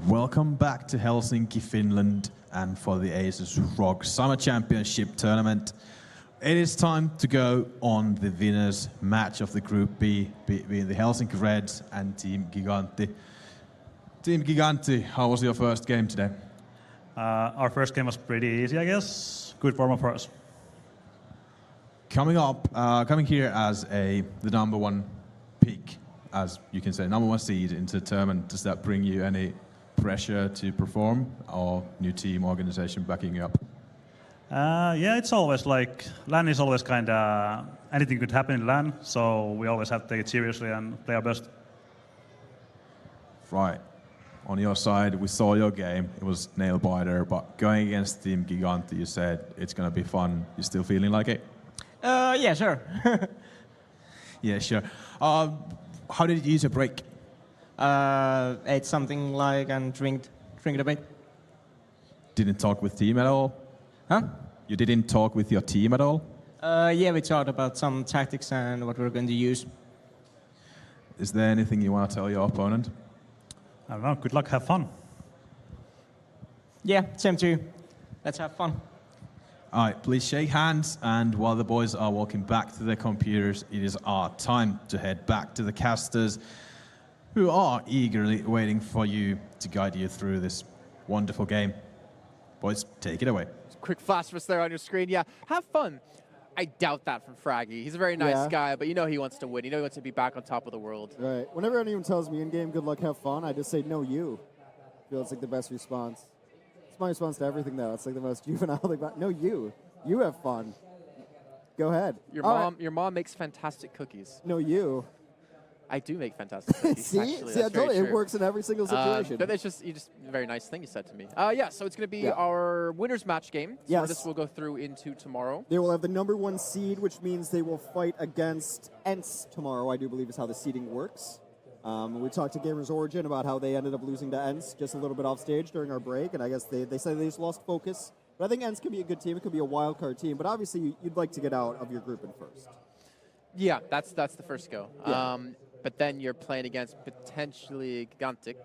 Welcome back to Helsinki, Finland, and for the ASUS ROG Summer Championship Tournament. It is time to go on the winners match of the Group B between the Helsinki Reds and Team Gigantti. Team Gigantti, how was your first game today? Our first game was pretty easy, I guess. Good warm-up for us. Coming here as the #1 pick, as you can say, #1 seed into the tournament, does that bring you any pressure to perform, or new team organization backing you up? Yeah, it's always like, LAN is always kind of, anything could happen in LAN, so we always have to take it seriously and play our best. Right. On your side, we saw your game, it was nail-biter, but going against Team Gigantti, you said it's going to be fun. You still feeling like it? Yeah, sure. Yeah, sure. How did you use your break? Ate something like and drink a bit. Didn't talk with team at all? Huh? You didn't talk with your team at all? Yeah, we talked about some tactics and what we're going to use. Is there anything you want to tell your opponent? I don't know, good luck, have fun. Yeah, same to you. Let's have fun. All right, please shake hands, and while the boys are walking back to their computers, it is our time to head back to the casters, who are eagerly waiting for you to guide you through this wonderful game. Boys, take it away. Quick flash for us there on your screen. Yeah, have fun. I doubt that from Fraggy. He's a very nice guy, but you know he wants to win. You know he wants to be back on top of the world. Right. Whenever anyone tells me in-game, good luck, have fun, I just say, no, you. Feels like the best response. It's my response to everything, though. It's like the most juvenile thing. No, you. You have fun. Go ahead. Your mom makes fantastic cookies. No, you. I do make fantastic cookies. See, I told you, it works in every single situation. But it's just a very nice thing you said to me. Yeah, so it's going to be our winners match game. So this will go through into tomorrow. They will have the #1 seed, which means they will fight against ENCE tomorrow, I do believe is how the seeding works. We talked to Gamers Origin about how they ended up losing to ENCE just a little bit off stage during our break, and I guess they said they just lost focus. But I think ENCE can be a good team. It could be a wild card team, but obviously you'd like to get out of your group in first. Yeah, that's the first go. Yeah. But then you're playing against potentially Gigantti.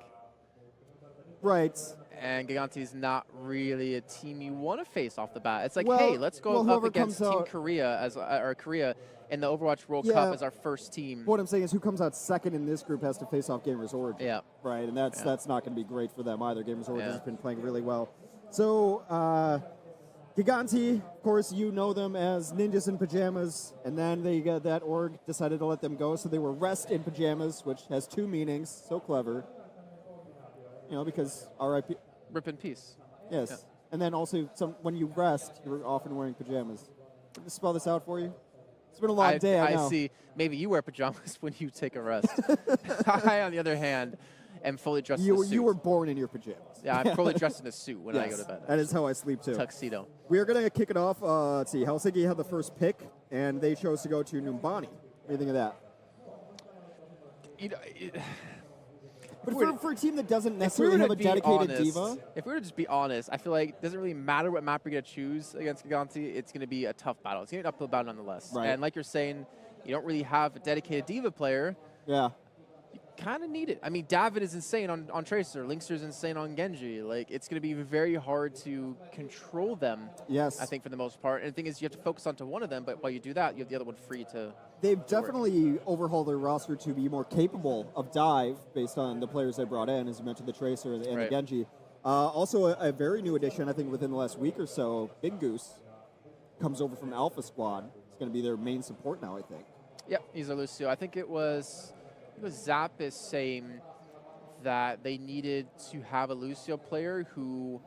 Right. And Gigantti's not really a team you want to face off the bat. It's like, hey, let's go up against Team Korea Korea in the Overwatch World Cup as our first team. What I'm saying is who comes out second in this group has to face off Gamers Origin. Yeah. Right, and that's not going to be great for them either. Gamers Origin has been playing really well. So, Gigantti, of course, you know them as ninjas in pajamas, and then that org decided to let them go, so they were rest in pajamas, which has two meanings. So clever. You know, because R.I.P. Rip in peace. Yes. Yeah. And then also, when you rest, you're often wearing pajamas. Let me spell this out for you. It's been a long day, I know. I see. Maybe you wear pajamas when you take a rest. I, on the other hand, am fully dressed in a suit. You were born in your pajamas. Yeah, I'm fully dressed in a suit when I go to bed. That is how I sleep, too. Tuxedo. We are going to kick it off. Let's see. Helsinki had the first pick, and they chose to go to Numbani. What do you think of that? But for a team that doesn't necessarily have a dedicated diva. If we were to just be honest, I feel like it doesn't really matter what map you're going to choose against Gigantti. It's going to be a tough battle. It's going to be an uphill battle nonetheless. Right. And like you're saying, you don't really have a dedicated diva player. Yeah. Kind of need it. I mean, David is insane on Tracer. Linkster is insane on Genji. Like, it's going to be very hard to control them. Yes. I think for the most part. And the thing is, you have to focus onto one of them. But while you do that, you have the other one free to they've definitely overhauled their roster to be more capable of dive based on the players they brought in, as you mentioned, the Tracer and the Genji. Also, a very new addition, I think, within the last week or so, Big Goose comes over from Alpha Squad. It's going to be their main support now, I think. Yep, he's a Lucio. I think it was Zappis saying that they needed to have a Lucio player who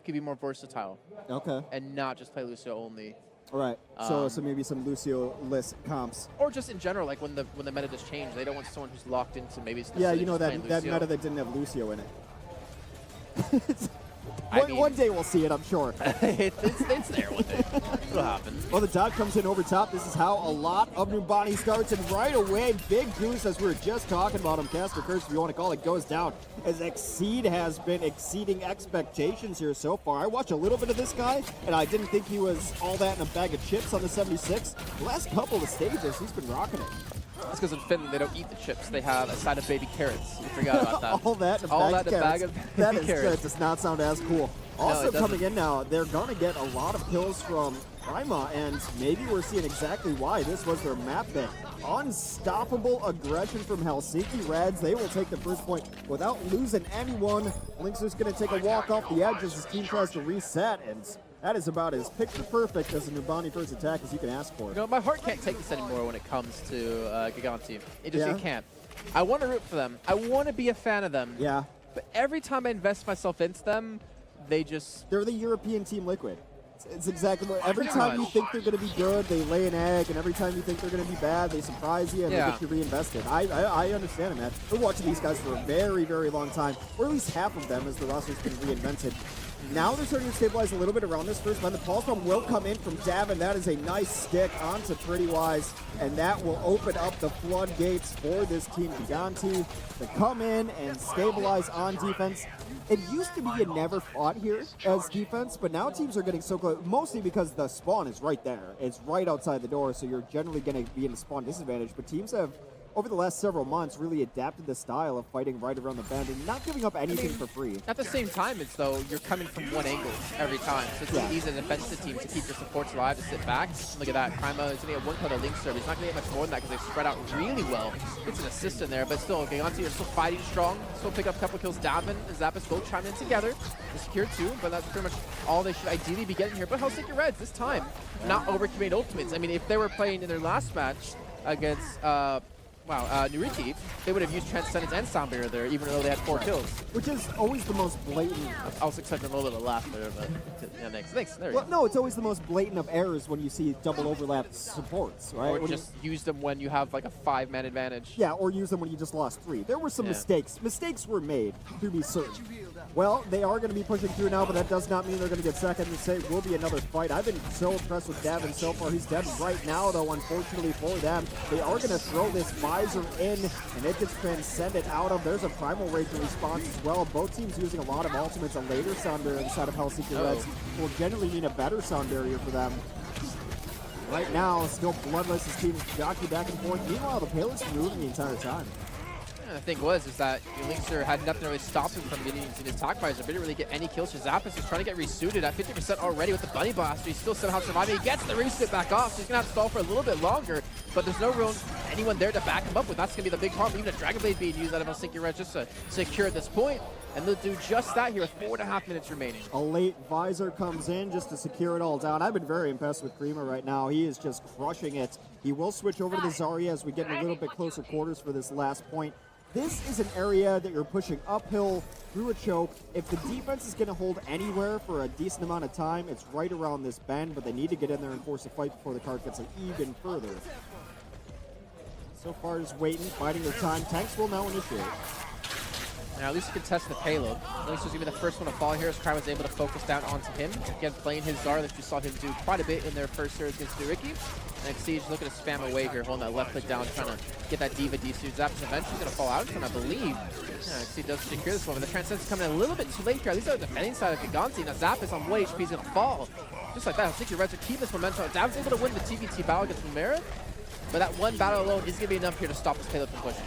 could be more versatile. Okay. And not just play Lucio only. All right. So maybe some Lucio-less comps. Or just in general, like when the meta just changed, they don't want someone who's locked into maybe. Yeah, you know that meta that didn't have Lucio in it. One day we'll see it, I'm sure. it's there one day. It'll happen. Well, the dive comes in over top. This is how a lot of Numbani starts, and right away, Big Goose, as we were just talking about him, Caster Curse, if you want to call it, goes down, as Exceed has been exceeding expectations here so far. I watched a little bit of this guy, and I didn't think he was all that in a bag of chips on the 76. The last couple of stages, he's been rocking it. That's because in Finland they don't eat the chips. They have a side of baby carrots. You forgot about that. All that in a bag of carrots. That does not sound as cool. Also coming in now, they're going to get a lot of kills from Prima, and maybe we're seeing exactly why. This was their map pick. Unstoppable aggression from Helsinki Reds. They will take the first point without losing anyone. Lynx is going to take a walk off the edge as his team tries to reset, and that is about as picture perfect as a Numbani first attack as you can ask for. You know, my heart can't take this anymore when it comes to Gigantti. It can't. I want to root for them. I want to be a fan of them. Yeah. But every time I invest myself into them, they're the European Team Liquid. It's exactly what. Every time you think they're going to be good, they lay an egg, and every time you think they're going to be bad, they surprise you and they get you reinvested. I understand it, man. We're watching these guys for a very, very long time, or at least half of them as the roster's been reinvented. Now they're starting to stabilize a little bit around this first line. The pulse bomb will come in from Davin. That is a nice stick onto Prettywise, and that will open up the floodgates for this team Gigantti to come in and stabilize on defense. It used to be you never fought here as defense, but now teams are getting so close, mostly because the spawn is right there. It's right outside the door, so you're generally going to be in a spawn disadvantage. But teams have, over the last several months, really adapted the style of fighting right around the bend and not giving up anything for free. At the same time, it's though you're coming from one angle every time, so it's easy as a defensive team to keep your supports alive, to sit back. Look at that, Prima is going to get one cut of Link serve. He's not going to get much more than that because they spread out really well. Gets an assist in there, but still, Gigantti are still fighting strong, still pick up a couple kills. Davin and Zappis both chime in together to secure two, but that's pretty much all they should ideally be getting here. But Helsinki Reds, this time, not overcommit ultimates. I mean, if they were playing in their last match against Nuriki, they would have used Transcendence and Sound Barrier there, even though they had 4 kills. Which is always the most blatant. I was expecting a little bit of laugh there, but yeah, thanks. There you go. No, it's always the most blatant of errors when you see double overlap supports, right? Or just use them when you have like a 5-man advantage. Yeah, or use them when you just lost 3. There were some mistakes. Mistakes were made, to be certain. Well, they are going to be pushing through now, but that does not mean they're going to get second. It will be another fight. I've been so impressed with Davin so far. He's dead right now, though, unfortunately for them. They are going to throw this visor in, and it gets transcended out of. There's a Primal Rage response as well. Both teams using a lot of ultimates. A later sound barrier inside of Helsinki Reds will generally mean a better sound barrier for them. Right now, still bloodless. His team is jockeying back and forth. Meanwhile, the payload's moving the entire time. The thing was that Linkster had nothing to really stop him from getting into his attack visor, but didn't really get any kills. Zappis is trying to get resuited at 50% already with the Bunny Blaster. He's still somehow surviving. He gets the resuit back off, so he's going to have to stall for a little bit longer, but there's no real anyone there to back him up with. That's going to be the big problem. Even a Dragon Blade being used out of Helsinki Red just to secure at this point. And they'll do just that here with 4.5 minutes remaining. A late visor comes in just to secure it all down. I've been very impressed with Prima right now. He is just crushing it. He will switch over to the Zarya as we get a little bit closer quarters for this last point. This is an area that you're pushing uphill through a choke. If the defense is going to hold anywhere for a decent amount of time, it's right around this bend, but they need to get in there and force a fight before the card gets even further. So far, just waiting, biding their time. Tanks will now initiate. Now, at least he can test the payload. At least he's going to be the first one to fall here as Crime was able to focus down onto him. Again, playing his Zara that you saw him do quite a bit in their first series against Nuriki. And Siege looking to spam away here, holding that left click down, trying to get that Diva D-suit. Zappis eventually going to fall out from, I believe. Siege does secure this one, but the Transcendence is coming in a little bit too late here. At least on the defending side of Gigantti. Now, Zappis on 1 HP is going to fall. Just like that, Helsinki Reds are keeping this momentum. Dav's able to win the TVT battle against Lumera, but that one battle alone is going to be enough here to stop this payload from pushing.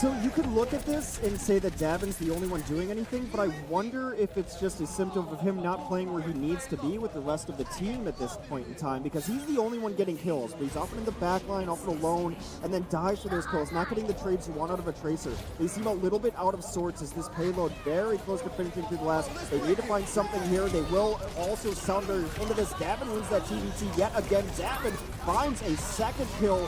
So you could look at this and say that Davin's the only one doing anything, but I wonder if it's just a symptom of him not playing where he needs to be with the rest of the team at this point in time, because he's the only one getting kills, but he's often in the back line, often alone, and then dies for those kills, not getting the trades you want out of a Tracer. They seem a little bit out of sorts as this payload very close to finishing through the last. They need to find something here. They will also sound very into this. Davin wins that TVT yet again. Davin finds a second kill.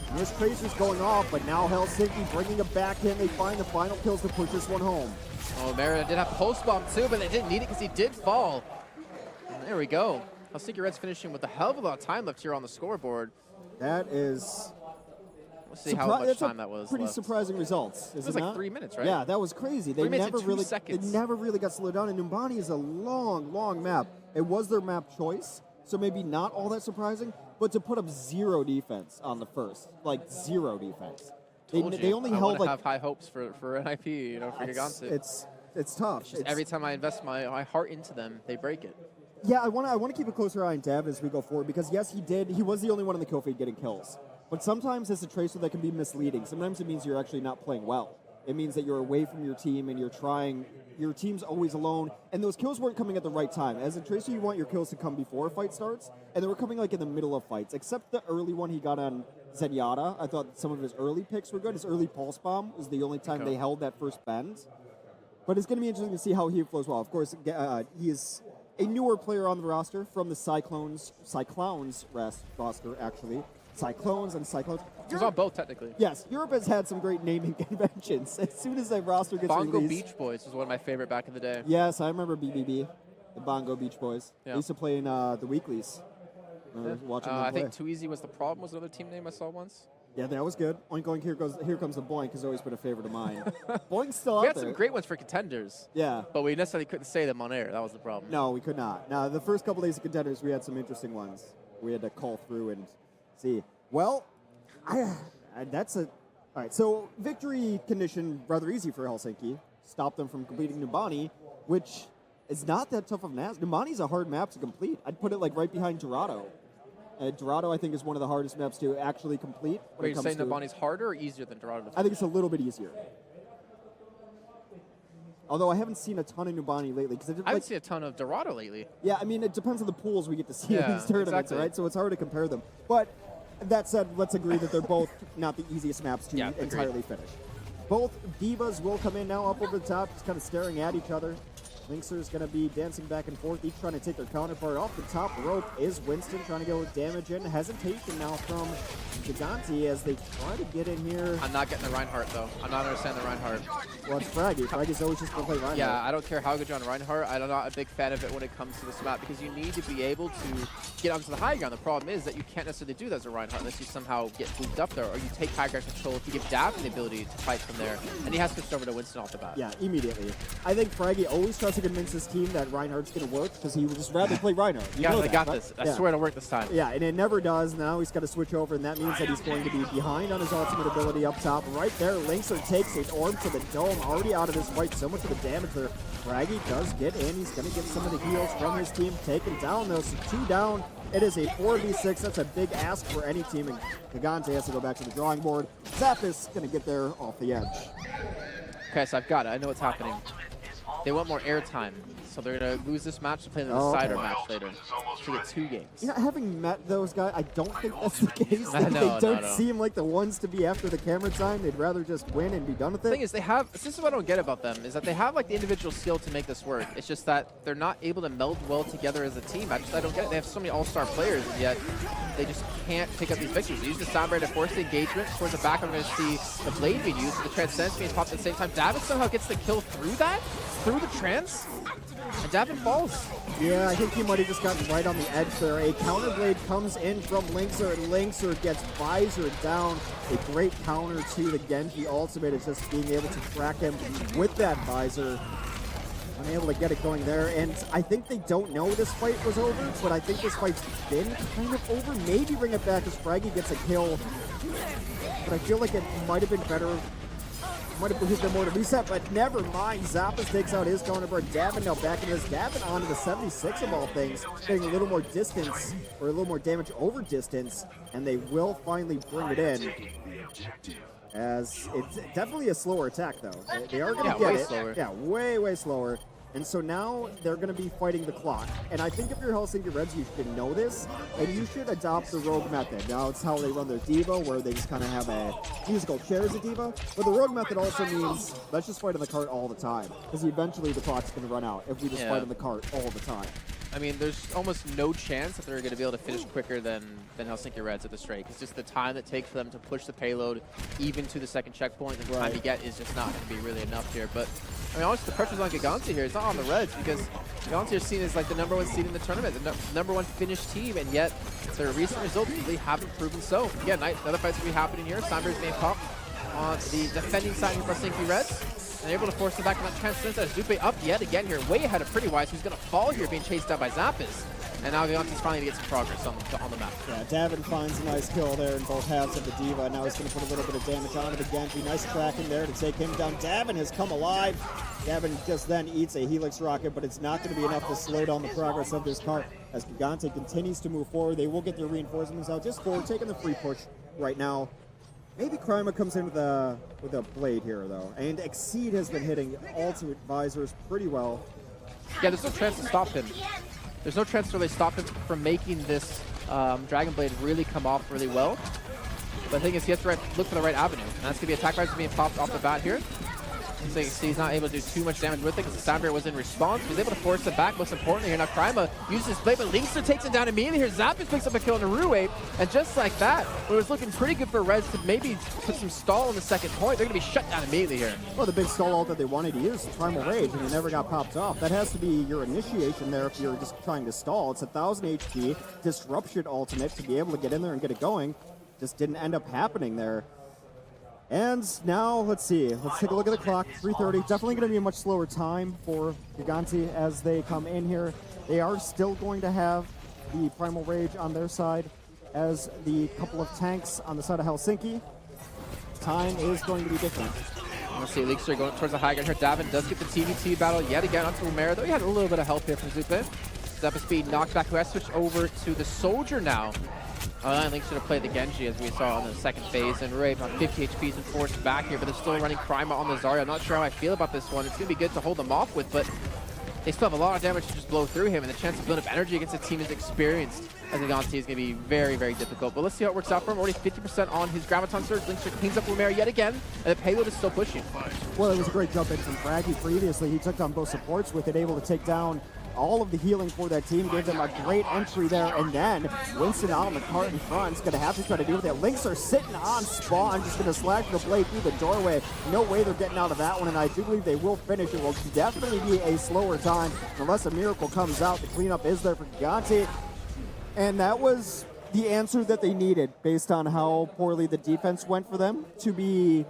And this Tracer's going off, but now Helsinki bringing it back in. They find the final kills to push this one home. Oh, Merida did have post bomb too, but they didn't need it because he did fall. And there we go. Helsinki Reds finishing with a hell of a lot of time left here on the scoreboard. That is... We'll see how much time that was pretty left. surprising results, is It was it like not? 3 minutes, right? Yeah, that was crazy. They 3 minutes never and 2 really, seconds. They never really got slowed down, and Numbani is a long, long map. It was their map choice, so maybe not all that surprising, but to put up zero defense on the first, like zero defense. They only held like... I have high hopes for NIP, you know, for Gigantti. It's tough. It's just every time I invest my heart into them, they break it. Yeah, I want to keep a closer eye on Davin as we go forward, because yes, he was the only one in the kill feed getting kills. But sometimes as a Tracer that can be misleading. Sometimes it means you're actually not playing well. It means that you're away from your team and you're trying, your team's always alone, and those kills weren't coming at the right time. As a Tracer, you want your kills to come before a fight starts, and they were coming like in the middle of fights, except the early one he got on Zenyatta. I thought some of his early picks were good. His early pulse bomb was the only time they held that first bend. But it's going to be interesting to see how he flows well. Of course, he is a newer player on the roster from the Cyclones roster, actually. Cyclones and Cyclones. He's on both, technically. Yes, Europe has had some great naming conventions. As soon as that roster gets Bongo released. Beach Boys was one of my favorite back in the day. Yes, I remember BBB, the Bongo Beach Boys. Yeah. They used to play in the weeklies. Watching them I play. think Too Easy Was the Problem was another team name I saw once. Yeah, that was good. Oink Oink, here comes the Boink has always been a favorite of mine. Boink's still We out had there. some great ones for contenders. Yeah. But we necessarily couldn't say them on air. That was the problem. No, we could not. Now, the first couple days of contenders, we had some interesting ones. We had to call through and see. Well, all right, so victory condition rather easy for Helsinki. Stop them from completing Numbani, which is not that tough of an ask. Numbani's a hard map to complete. I'd put it like right behind Dorado. Dorado, I think, is one of the hardest maps to actually complete. Wait, you're saying Numbani's harder or easier than Dorado? I think it's a little bit easier. Although I haven't seen a ton of Numbani lately. I haven't seen a ton of Dorado lately. Yeah, I mean, it depends on the pools we get to see in these tournaments, exactly. right? So it's hard to compare them. But that said, let's agree that they're both not the easiest maps to entirely finish. Both Divas will come in now up over the top, just kind of staring at each other. Linkser's going to be dancing back and forth, each trying to take their counterpart. Off the top rope is Winston trying to go with damage in. Hesitation now from Gigantti as they try to get in here. I'm not getting the Reinhardt, though. I'm not understanding the Reinhardt. Well, it's Fraggy. Fraggy's always just going to play Reinhardt. Yeah, I don't care how good you're on Reinhardt. I'm not a big fan of it when it comes to this map because you need to be able to get onto the high ground. The problem is that you can't necessarily do that as a Reinhardt unless you somehow get moved up there or you take high ground control if you give Davin the ability to fight from there. And he has switched over to Winston off the bat. Yeah, immediately. I think Fraggy always tries to convince his team that Reinhardt's going to work because he would just rather play Reinhardt. You know I that, got right? this. I swear it'll work this time. Yeah, and it never does. Now he's got to switch over, and that means that he's going to be behind on his ultimate ability up top. Right there, Linkser takes his orb to the dome, already out of this fight. So much of the damage there. Fraggy does get in. He's going to get some of the heals from his team taken down, though. So 2 down. It is a 4v6. That's a big ask for any team, and Gigantti has to go back to the drawing board. Zappis going to get there off the edge. Okay, so I've got it. I know what's happening. They want more airtime, so they're going to lose this match to play the decider match later. To get 2 games. You know, having met those guys, I don't think that's the case. They don't seem like the ones to be after the camera time. They'd rather just win and be done with it. The thing is, this is what I don't get about them, is that they have like the individual skill to make this work. It's just that they're not able to meld well together as a team. I don't get it. They have so many all-star players, and yet they just can't pick up these victories. They use the Soundbreak to force the engagement. Towards the back, I'm going to see the Blade being used, the Transcendence being popped at the same time. Davin somehow gets the kill through that, through the Trans, and Davin falls. Yeah, I think he might have just gotten right on the edge there. A counterblade comes in from Linkser, and Linkser gets visored down. A great counter to the Genji ultimate is just being able to track him with that visor. Unable to get it going there, and I think they don't know this fight was over, but I think this fight's been kind of over. Maybe bring it back as Fraggy gets a kill, but I feel like it might have been better. Might have behooved them more to reset, but never mind. Zappos takes out his counterpart. Davin now back in this. Davin onto the 76 of all things, getting a little more distance, or a little more damage over distance, and they will finally bring it in. as it's definitely a slower attack, though. They are going to get way it. slower. Yeah, way slower. And so now they're going to be fighting the clock. And I think if you're Helsinki Reds, you should know this, and you should adopt the Rogue method. Now, it's how they run their Diva, where they just kind of have a musical chair as a Diva. But the Rogue method also means, let's just fight on the cart all the time, because eventually the clock's going to run out if we just fight on the cart all the time. I mean, there's almost no chance that they're going to be able to finish quicker than Helsinki Reds at this rate. It's just the time that takes for them to push the payload even to the second checkpoint, and the time you get is just not going to be really enough here. But, I mean, honestly, the pressure's on Gigantti here. It's not on the Reds, because Gigantti is seen as like the #1 seed in the tournament, the #1 finished team, and yet their recent results really haven't proven so. Again, another fight's going to be happening here. Sunbear's being popped on the defending side of Helsinki Reds. And able to force them back on that transcendence as Zupe up yet again here, way ahead of Prettywise, who's going to fall here, being chased down by Zappis. And now Gigantti's finally going to get some progress on the map. Yeah, Davin finds a nice kill there in both halves of the Diva. Now he's going to put a little bit of damage onto the Gigantti. Nice tracking there to take him down. Davin has come alive. Davin just then eats a Helix Rocket, but it's not going to be enough to slow down the progress of this cart. As Gigantti continues to move forward, they will get their reinforcements out just forward, taking the free push right now. Maybe Kryma comes in with a blade here, though. And Exceed has been hitting ultimate visors pretty well. Yeah, there's no chance to stop him. There's no chance to really stop him from making this Dragon Blade really come off really well. But the thing is, he has to look for the right avenue. And that's going to be attack visor being popped off the bat here. So you can see he's not able to do too much damage with it because the Soundbear was in response. He was able to force it back. Most importantly here, now Kryma uses his blade, but Linkster takes him down immediately here. Zappis picks up a kill on the Ruwave, and just like that, it was looking pretty good for Reds to maybe put some stall on the second point. They're going to be shut down immediately here. Well, the big stall ult that they wanted to use, Primal Rage, and it never got popped off. That has to be your initiation there if you're just trying to stall. It's 1,000 HP, Disruption ultimate to be able to get in there and get it going. Just didn't end up happening there. And now, let's see. Let's take a look at the clock. 3:30. Definitely going to be a much slower time for Gigantti as they come in here. They are still going to have the Primal Rage on their side as the couple of tanks on the side of Helsinki. Time is going to be different. Let's see, Linkster going towards the high ground here. Davin does get the TVT battle yet again onto Umera, though he had a little bit of help here from Zupe. Step speed knocked back, who has switched over to the Soldier now. Link's going to play the Genji, as we saw on the second phase, and Rave on 50 HP is forced back here, but they're still running Kryma on the Zarya. I'm not sure how I feel about this one. It's going to be good to hold them off with, but they still have a lot of damage to just blow through him, and the chance to build up energy against a team as experienced as Gigantti is going to be very, very difficult. But let's see how it works out for him. Already 50% on his Graviton Surge. Linkster cleans up Lumera yet again, and the payload is still pushing. Well, it was a great jump in from Fraggy previously. He took down both supports with it, able to take down all of the healing for that team, gave them a great entry there, and then Winston out on the cart in front is going to have to try to deal with it. Lynx are sitting on spawn, just going to slash the blade through the doorway. No way they're getting out of that one, and I do believe they will finish. It will definitely be a slower time unless a miracle comes out. The cleanup is there for Gigantti, and that was the answer that they needed based on how poorly the defense went for them to be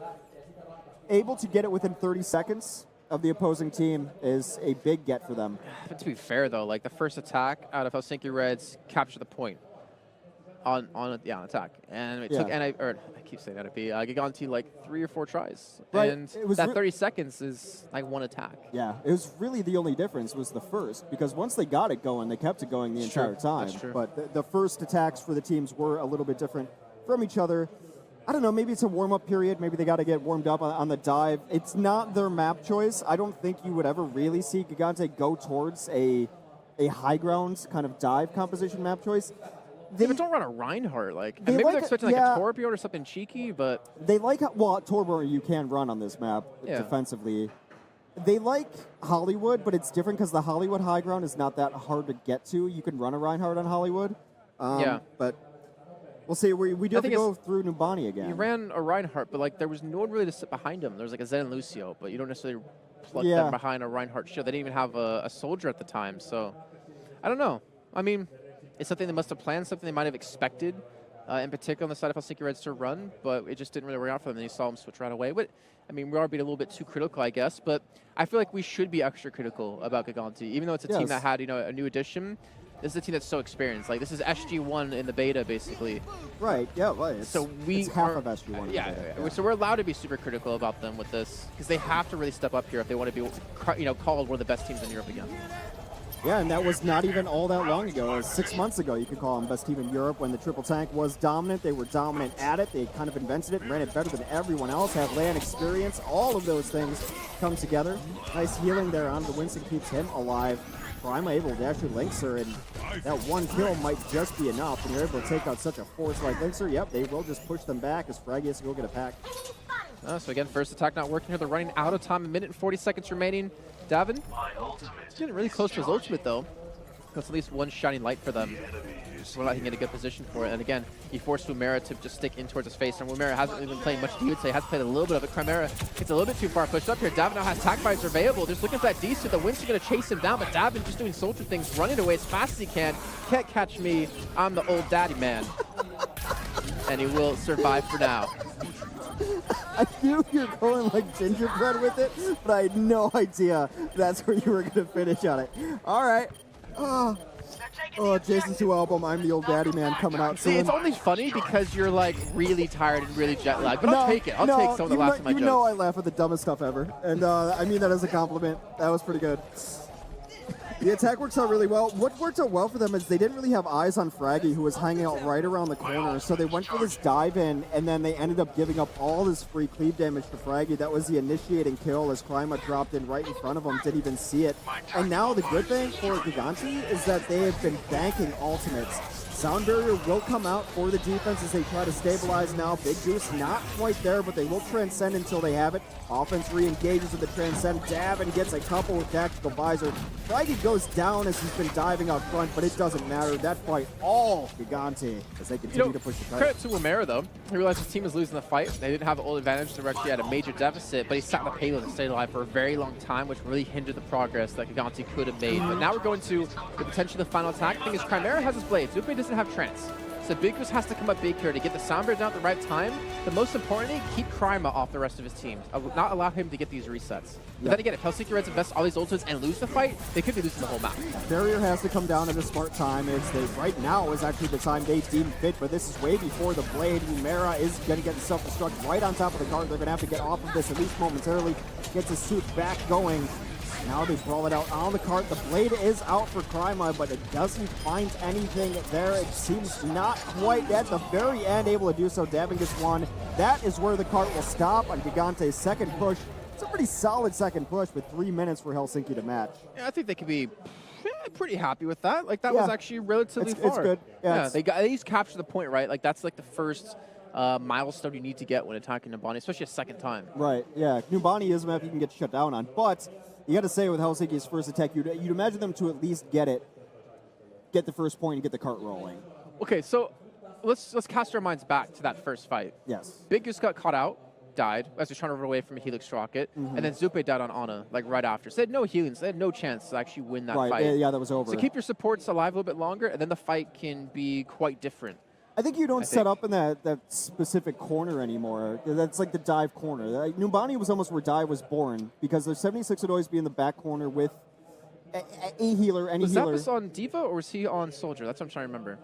able to get it within 30 seconds of the opposing team is a big get for them. But to be fair, though, like the first attack out of Helsinki Reds captured the point on attack, and it took I keep saying that it'd be Gigantti like 3 or 4 tries, right. And that 30 seconds is like one attack. Yeah, it was really the only difference was the first, because once they got it going, they kept it going the entire time. That's true. But the first attacks for the teams were a little bit different from each other. I don't know, maybe it's a warm-up period. Maybe they got to get warmed up on the dive. It's not their map choice. I don't think you would ever really see Gigantti go towards a high ground kind of dive composition map choice. But don't run a Reinhardt. And maybe they're expecting like a Torbjorn or something cheeky, but... They like, well, Torbjorn you can run on this map defensively. They like Hollywood, but it's different because the Hollywood high ground is not that hard to get to. You can run a Reinhardt on Hollywood. But we'll see. We do have to go through Numbani again. You ran a Reinhardt, but there was no one really to sit behind him. There was like a Zen and Lucio, but you don't necessarily plug them behind a Reinhardt shield. They didn't even have a soldier at the time, so I don't know. I mean, it's something they must have planned, something they might have expected, in particular on the side of Helsinki Reds to run, but it just didn't really work out for them. And you saw them switch right away. But I mean, we are being a little bit too critical, I guess, but I feel like we should be extra critical about Gigantti, even though it's a team that had a new addition. This is a team that's so experienced. This is SG1 in the beta, basically. Right, yeah, right. It's half of SG1 yeah. So we're allowed to be super critical about them with this, because they have to really step up here if they want to be called one of the best teams in Europe again. Yeah, and that was not even all that long ago. It was 6 months ago, you could call them best team in Europe when the triple tank was dominant. They were dominant at it. They kind of invented it and ran it better than everyone else, have LAN experience. All of those things come together. Nice healing there on the Winston keeps him alive. Prima able to actually Linkser, and that one kill might just be enough. And you're able to take out such a force like Linkser. Yep, they will just push them back as Fraggy has to go get a pack. So again, first attack not working here. They're running out of time. 1 minute and 40 seconds remaining. Davin, he's getting really close to his ultimate though. That's at least one shining light for them. So we're not in a good position for it. And again, he forced Wumera to just stick in towards his face. And Wumera hasn't really been playing much, you would say, has played a little bit of it. Chimera gets a little bit too far pushed up here. Davin now has tag fires available. Just looking for that DC. The Winston's going to chase him down, but Davin just doing soldier things, running away as fast as he can. Can't catch me. I'm the old daddy man. And he will survive for now. I knew you were going like gingerbread with it, but I had no idea that's where you were going to finish on it. All right. Oh, Jason's new album, I'm the Old Daddy Man, coming out soon. See, it's only funny because you're like really tired and really jet lagged, but I'll take it. I'll take some of the last of my jokes. You know I laugh at the dumbest stuff ever, and I mean that as a compliment. That was pretty good. The attack works out really well. What worked out well for them is they didn't really have eyes on Fraggy, who was hanging out right around the corner. So they went for this dive in, and then they ended up giving up all this free cleave damage to Fraggy. That was the initiating kill as Klima dropped in right in front of him, didn't even see it. And now the good thing for Gigantti is that they have been banking ultimates. Sound Barrier will come out for the defense as they try to stabilize now. Big Goose not quite there, but they will transcend until they have it. Offense re-engages with the transcend. Davin gets a couple with tactical visor. Fraggy goes down as he's been diving out front, but it doesn't matter. That fight all Gigantti as they continue to push the fight. Credit to Wumera though. He realized his team was losing the fight. They didn't have all advantage. They were actually at a major deficit, but he sat in the payload and stayed alive for a very long time, which really hindered the progress that Gigantti could have made. But now we're going to the potentially the final attack. The thing is, Chimera has his blades. Zupe doesn't have trance. So Big Goose has to come up big here to get the sound bear down at the right time, but most importantly, keep Krima off the rest of his team. Not allow him to get these resets. But then again, if Helsinki Reds invest all these ultimates and lose the fight, they could be losing the whole map. Barrier has to come down at a smart time. Right now is actually the time they deem fit, but this is way before the blade. Wumera is going to get the self-destruct right on top of the card. They're going to have to get off of this at least momentarily. Gets his suit back going. Now they brawl it out on the cart. The blade is out for Krima, but it doesn't find anything there. It seems not quite at the very end able to do so. Davin gets one. That is where the cart will stop on Gigantti's second push. It's a pretty solid second push with 3 minutes for Helsinki to match. Yeah, I think they could be pretty happy with that. Like, that was actually relatively far. It's good. Yeah, they at least captured the point, right? Like, that's like the first milestone you need to get when attacking Numbani, especially a second time. Right, yeah. Numbani is a map you can get shut down on, but you got to say with Helsinki's first attack, you'd imagine them to at least get the first point and get the cart rolling. Okay, so let's cast our minds back to that first fight. Yes. Big Goose got caught out, died as they're trying to run away from a Helix rocket, and then Zupe died on Ana, like right after. So they had no healings, they had no chance to actually win that fight. Yeah, that was over. So keep your supports alive a little bit longer, and then the fight can be quite different. I think you don't set up in that specific corner anymore. That's like the dive corner. Like, Numbani was almost where dive was born because their 76 would always be in the back corner with a healer, any healer. Was Zappis on Diva or was he on Soldier? That's what I'm trying to remember.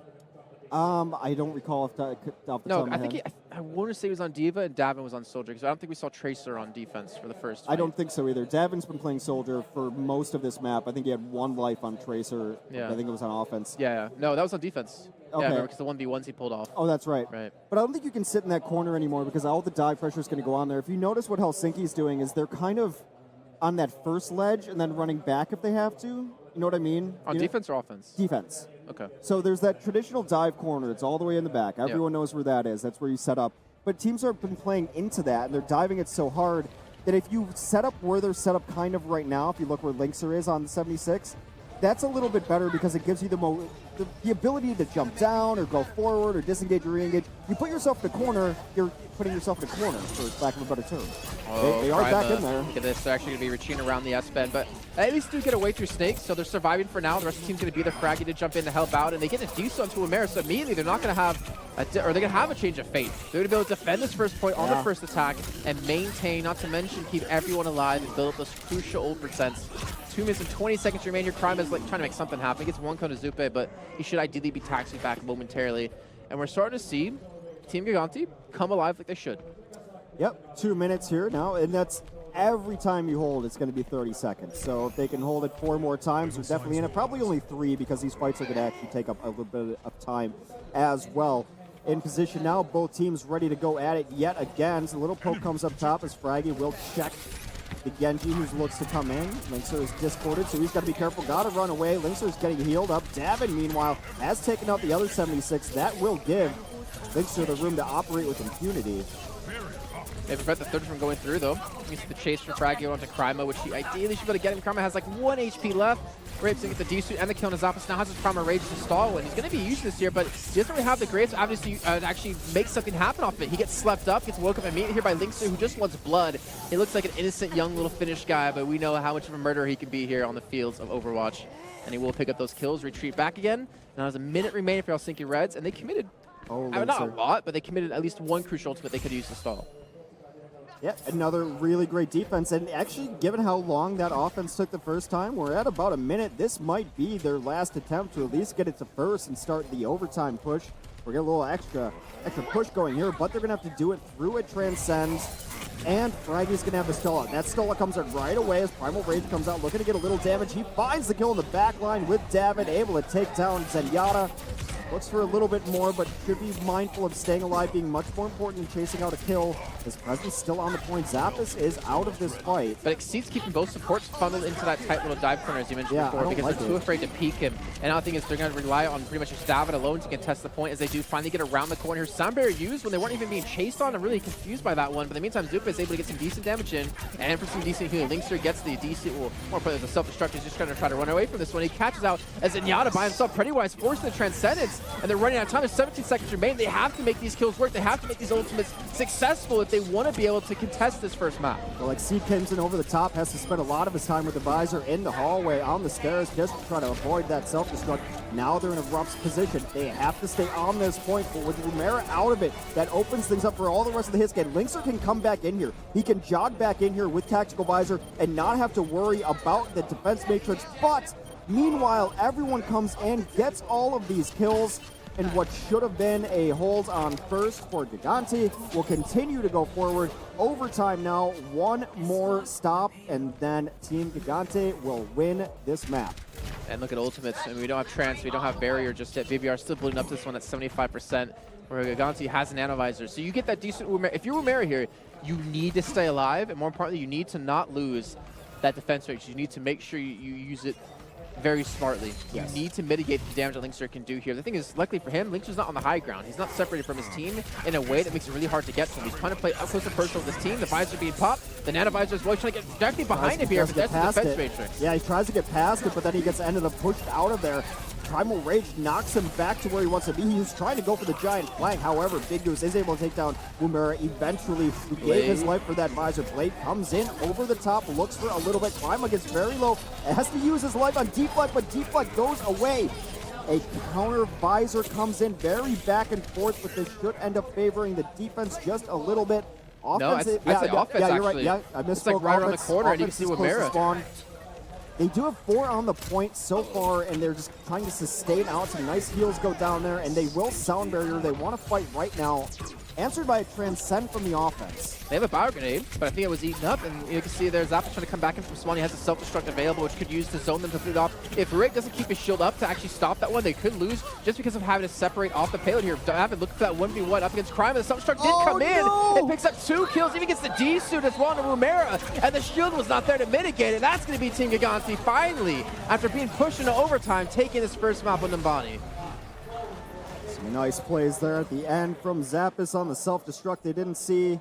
I don't recall off the top of my head. I want to say he was on Diva and Davin was on Soldier because I don't think we saw Tracer on defense for the first fight. I don't think so either. Davin's been playing Soldier for most of this map. I think he had one life on Tracer. Yeah. I think it was on offense. Yeah. No, that was on defense. Okay. Yeah, I remember because the 1v1s he pulled off. Oh, that's right. Right. But I don't think you can sit in that corner anymore because all the dive pressure is going to go on there. If you notice what Helsinki's doing is they're kind of on that first ledge and then running back if they have to. You know what I mean? On defense or offense? Defense. Okay. So there's that traditional dive corner. It's all the way in the back. Everyone knows where that is. That's where you set up. But teams have been playing into that, and they're diving it so hard that if you set up where they're set up kind of right now, if you look where Linkser is on the 76, that's a little bit better because it gives you the ability to jump down or go forward or disengage or re-engage. You put yourself in the corner, you're putting yourself in a corner, for lack of a better term. They are back in there. Look at this. They're actually going to be retreating around the S-bend, but at least do get away through Snakes, so they're surviving for now. The rest of the team's going to be there. Fraggy to jump in to help out, and they get a deuce onto Wumera, so immediately they're not going to have they're going to have a change of fate. They're going to be able to defend this first point on the first attack and maintain, not to mention keep everyone alive and build up those crucial ult percents. 2 minutes and 20 seconds remain. Your Crime is like trying to make something happen. He gets one cone to Zupe, but he should ideally be taxied back momentarily. And we're starting to see Team Gigantti come alive like they should. Yep, 2 minutes here now, and that's every time you hold, it's going to be 30 seconds. So if they can hold it 4 more times, they're definitely in it. Probably only 3 because these fights are going to actually take up a little bit of time as well. In position now, both teams ready to go at it yet again. So a little poke comes up top as Fraggy will check the Genji who looks to come in. Linkser is discorded, so he's got to be careful. Got to run away. Linkser is getting healed up. Davin, meanwhile, has taken out the other 76. That will give Linkser the room to operate with impunity. They prevent the third from going through, though. You see the chase from Fraggy onto Kryma, which he ideally should be able to get him. Kryma has like 1 HP left. Rapes to get the D-suit and the kill on his office. Now has his Kryma Rage to stall, and he's going to be used this year, but he doesn't really have the grace to obviously actually make something happen off it. He gets slept up, gets woke up immediately here by Linkser, who just wants blood. He looks like an innocent young little Finnish guy, but we know how much of a murderer he can be here on the fields of Overwatch. And he will pick up those kills, retreat back again. Now there's a minute remaining for Helsinki Reds, and they committed, not a lot, but they committed at least 1 crucial ultimate they could use to stall. Yeah, another really great defense. And actually, given how long that offense took the first time, we're at about a minute. This might be their last attempt to at least get it to first and start the overtime push. We're getting a little extra push going here, but they're going to have to do it through a Transcend. And Fraggy's going to have the stall out. That stall out comes out right away as Primal Rage comes out, looking to get a little damage. He finds the kill in the back line with David, able to take down Zenyatta. Looks for a little bit more, but should be mindful of staying alive being much more important than chasing out a kill. His presence still on the point. Zappis is out of this fight. But Exceed's keeping both supports funneled into that tight little dive corner, as you mentioned before, because they're too afraid to peek him. And now the thing is, they're going to rely on pretty much just David alone to contest the point as they do finally get around the corner. Sound barrier used when they weren't even being chased on. I'm really confused by that one. But in the meantime, Zupa is able to get some decent damage in. And for some decent healing, Linkster gets the decent, well, more importantly, the self-destruct. He's just going to try to run away from this one. He catches out as Zenyatta by himself, Pennywise forcing the Transcendence. And they're running out of time. There's 17 seconds remain. They have to make these kills work. They have to make these ultimates successful if they want to be able to contest this first map. Well, like Seed comes in over the top, has to spend a lot of his time with the visor in the hallway on the stairs just to try to avoid that self-destruct. Now they're in a rough position. They have to stay on this point, but with Rumera out of it, that opens things up for all the rest of the hits. Again, Linkser can come back in here. He can jog back in here with Tactical Visor and not have to worry about the defense matrix, but meanwhile, everyone comes in, gets all of these kills, and what should have been a hold on first for Gigantti will continue to go forward. Overtime now, 1 more stop, and then Team Gigantti will win this map. And look at ultimates. I mean, we don't have Trance, we don't have Barrier just yet. BBR still building up this one at 75%, where Gigantti has an Nanovisor. So you get that decent Rumera. If you're Rumera here, you need to stay alive, and more importantly, you need to not lose that defense rate. You need to make sure you use it very smartly. Yes. You need to mitigate the damage that Linkser can do here. The thing is, luckily for him, Linkser's not on the high ground. He's not separated from his team in a way that makes it really hard to get to him. He's trying to play up close and personal with this team. The visor being popped. The Nanovisor is really trying to get directly behind him here, but that's the defense matrix. Yeah, he tries to get past it, but then he gets ended up pushed out of there. Primal Rage knocks him back to where he wants to be. He was trying to go for the giant flank. However, Big Goose is able to take down Rumera eventually. He gave his life for that visor. Blade comes in over the top, looks for a little bit. Primal gets very low. It has to use his life on Deflect, but Deflect goes away. A counter visor comes in very back and forth, but this should end up favoring the defense just a little bit. Offense, no, I'd say offense, you're actually. right. Yeah, I misspoke. It's like right around the corner, and you can see Rumera. They do have 4 on the point so far, and they're just trying to sustain out. Some nice heals go down there, and they will sound barrier. They want to fight right now. Answered by a Transcend from the offense. They have a Bio Grenade, but I think it was eaten up, and you can see there's Zappa trying to come back in from Swan. He has a self-destruct available, which could use to zone them to put it off. If Rick doesn't keep his shield up to actually stop that one, they could lose just because of having to separate off the payload here. David looking for that 1v1 up against Crime, and the self-destruct did come in. It picks up 2 kills, even gets the D-suit as well to Rumera, and the shield was not there to mitigate it. That's going to be Team Gigantti finally, after being pushed into overtime, taking this first map on Numbani. Nice plays there at the end from Zappis on the self-destruct they didn't see.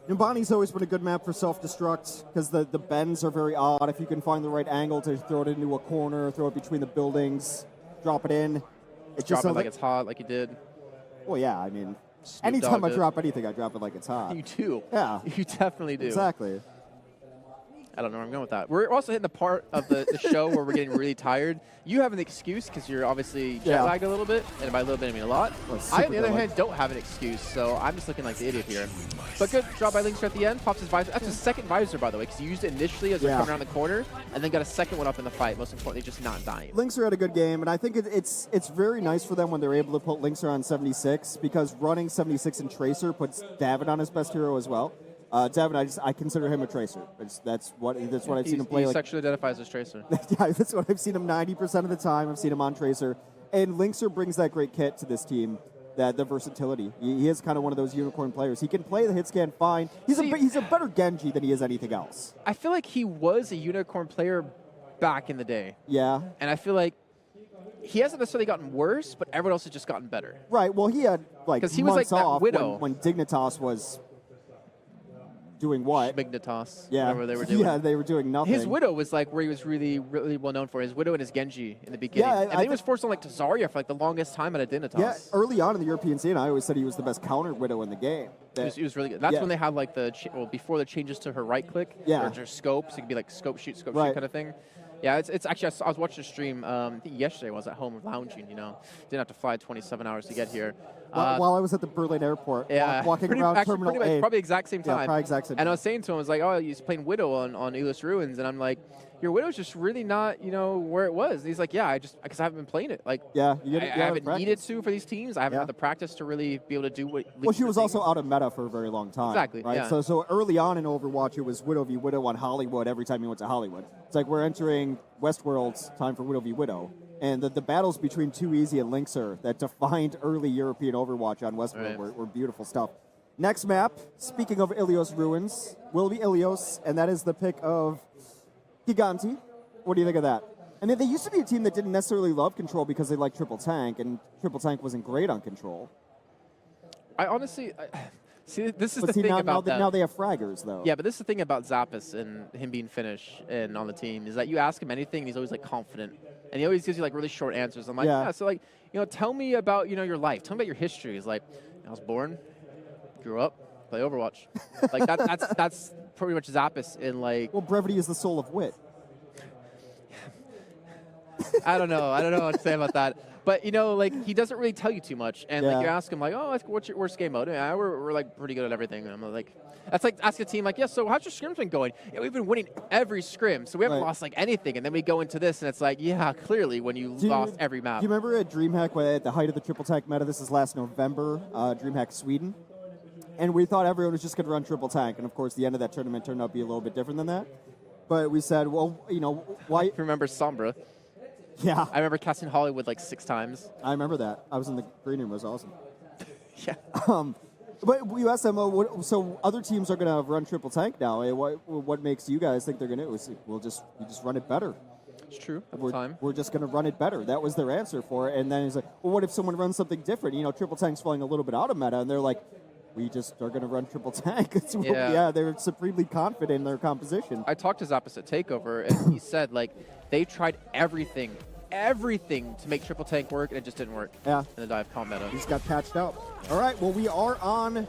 Numbani's always been a good map for self-destruct because the bends are very odd. If you can find the right angle to throw it into a corner, throw it between the buildings, drop it in. It just drop it like it's hot, like you did. Well, yeah, I mean, anytime I drop anything, I drop it like it's hot. You do. Yeah. You definitely do. Exactly. I don't know where I'm going with that. We're also hitting the part of the show where we're getting really tired. You have an excuse because you're obviously jet lagged a little bit, and by a little bit I mean a lot. I, on the other hand, don't have an excuse, so I'm just looking like the idiot here. But good job by Linkster at the end. Pops his visor. That's his second visor, by the way, because he used it initially as they're coming around the corner, and then got a second one up in the fight. Most importantly, just not dying. Linkster had a good game, and I think it's very nice for them when they're able to put Linkster on 76, because running 76 and Tracer puts David on his best hero as well. Devin, I consider him a tracer. That's what I've seen him play. He like, sexually identifies as tracer. yeah, that's what I've seen him 90% of the time. I've seen him on tracer. And Linkser brings that great kit to this team, that the versatility. He is kind of one of those unicorn players. He can play the hit scan fine. He's a better Genji than he is anything else. I feel like he was a unicorn player back in the day. Yeah. And I feel like he hasn't necessarily gotten worse, but everyone else has just gotten better. Right. Well, he had like he was months like that off Widow. when Dignitas was doing what? Schmignitas, Yeah. whatever they were doing. Yeah, they were doing nothing. His Widow was like where he was really, really well known for. His Widow and his Genji in the beginning. Yeah, and then he was forced on like to Zarya for like the longest time at a Dignitas. Yeah, early on in the European scene, I always said he was the best counter Widow in the game. He was really good. That's yeah. when they had like before the changes to her right click, Yeah. or her scope, so it could be like scope shoot Right. kind of thing. Yeah, it's actually, I was watching a stream, I think yesterday I was at home lounging, you know. Didn't have to fly 27 hours to get here. While I was at the Berlin airport, walking around Terminal pretty A. much, probably exact same time. Yeah, probably exact same and I time. was saying to him, I was like, oh, he's playing Widow on ASUS Ruins, and I'm like, your Widow's just really not, you know, where it was. And he's like, yeah, because I haven't been playing it. Like, Yeah, I haven't needed to for these teams. I haven't had the practice to really be able to do what. Well, she was also out of meta for a very long time. Exactly, Right. yeah. So early on in Overwatch, it was Widow v Widow on Hollywood every time you went to Hollywood. It's like we're entering Westworld's time for Widow v Widow. And the battles between Too Easy and Linkser that defined early European Overwatch on Westworld were beautiful stuff. Next map, speaking of Ilios Ruins, will be Ilios, and that is the pick of Gigantti. What do you think of that? I mean, they used to be a team that didn't necessarily love Control because they liked Triple Tank, and Triple Tank wasn't great on Control. I honestly, see, this is But the see, thing now, about that. now they have fraggers, though. Yeah, but this is the thing about Zappis and him being Finnish and on the team is that you ask him anything, and he's always like confident, and he always gives you like really short answers. I'm like, yeah, so like, you know, tell me about, you know, your life. Tell me about your history. He's like, I was born, grew up, play Overwatch. Like that's pretty much Zappis in like. Well, brevity is the soul of wit. I don't know what to say about that. But, you know, like, he doesn't really tell you too much. And, like, you ask him, like, oh, what's your worst game mode? Yeah, we're, like, pretty good at everything. And I'm like, that's like asking a team, like, yeah, so how's your scrims been going? Yeah, we've been winning every scrim, so we haven't lost, like, anything. And then we go into this, and it's like, yeah, clearly when you lost every map. Do you remember at DreamHack, at the height of the Triple Tank meta, this is last November, DreamHack Sweden? And we thought everyone was just going to run Triple Tank. And, of course, the end of that tournament turned out to be a little bit different than that. But we said, well, you know, why? I remember Sombra. Yeah. I remember casting Hollywood like 6 times. I remember that. I was in the green room. It was awesome. Yeah. But you asked them, so other teams are going to run Triple Tank now. What makes you guys think they're going to? You just run it better. It's true. At the time. We're just going to run it better. That was their answer for it. And then he's like, well, what if someone runs something different? You know, Triple Tank's falling a little bit out of meta. And they're like, we just are going to run Triple Tank. They're supremely confident in their composition. I talked to Zappis at TakeOver, and he said, like, they tried everything to make Triple Tank work, and it just didn't work in the dive comp meta. He's got patched out. All right, well, we are on...